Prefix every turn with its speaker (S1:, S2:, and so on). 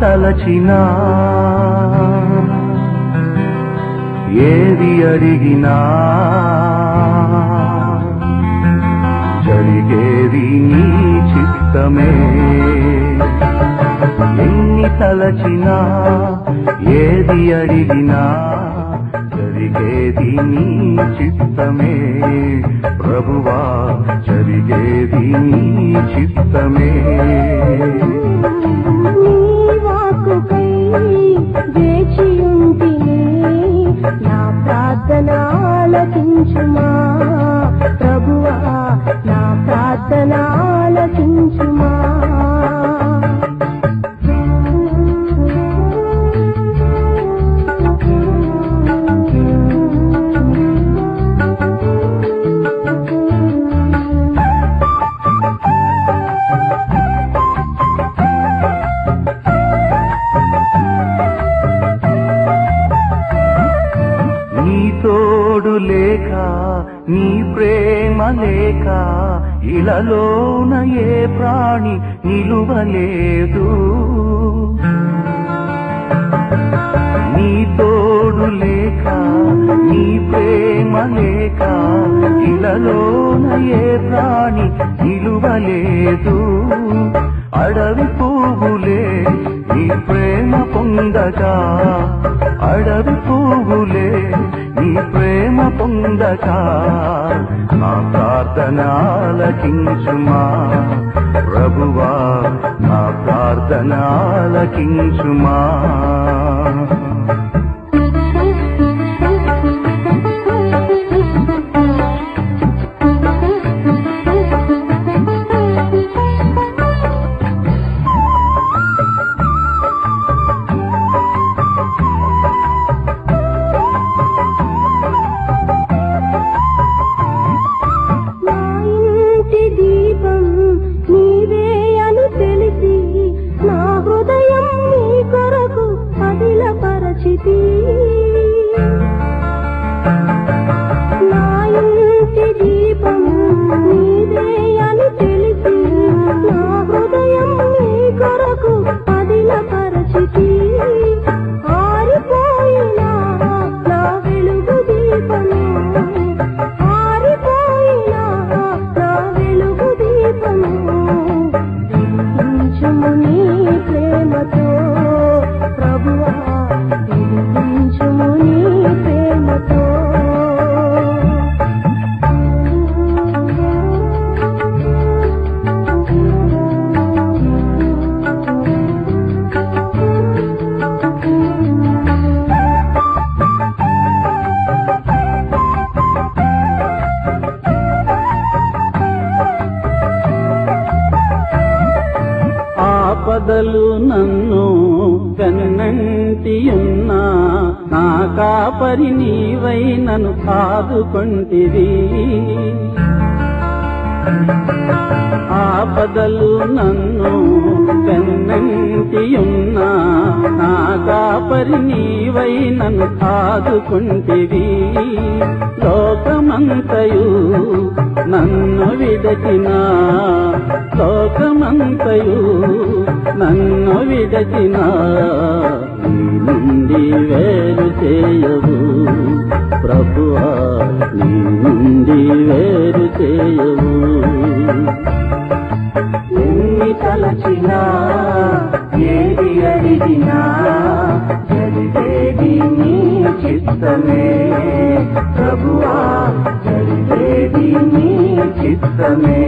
S1: తలచినా ఏది అడిగినా జరిగేది నీ చిత్తమే. ఎన్ని తలచినా ఏది అడిగినా జరిగేది నీ చిత్తమే. ప్రభువా జరిగేది నీ చిత్తమే.
S2: నీ వాక్కుకై వేచియుంటిని, నా ప్రార్థన ఆలకించుమా ప్రభువా, నా ప్రార్థన ఆలకించుమా.
S1: నీ తోడు లేక నీ ప్రేమ లేక ఇలలోన ఏ ప్రాణి నిలువలేదు. నీ తోడు లేక నీ ప్రేమ లేక ఇలలోన ఏ ప్రాణి నిలువలేదు. అడవి పువ్వులే నీ ప్రేమ పొందగా, అడవి పువ్వులే నీ ప్రేమ పొందగా, నా ప్రార్థన ఆలకించుమా ప్రభువా, నా ప్రార్థన ఆలకించుమా.
S2: నా ఇంటి దీపం నీవే అని తెలిసి, నా హృదయం నీ కొరకు పదిలపరచితి. ఆరిపోయినా నా వెలుగు దీపము, ఆరిపోయినా నా వెలుగు దీపము, వెలిగించుము నీ ప్రేమతో ప్రభువా, వెలిగించుము నీ ప్రేమతో.
S3: ఆపదలు నన్ను కన్నంటియున్నా, నా కాపరి నీవై నన్ను ఆదుకొంటివి. ఆపదలు నన్ను కన్నంటియున్నా, నా కాపరి నీవై నన్ను ఆదుకొంటివి. లోకమంతయు నన్ను విడచినా, లోకమంతయు నన్ను విడచినా, నీ నుండి వేరు చేయవు ప్రభువా, నీ నుండి వేరు చేయవు.
S1: ఎన్ని తలచినా ఏది అడిగినా జరిగేది నీ చిత్తమే. ప్రభువా జరిగేది నీ చిత్తమే.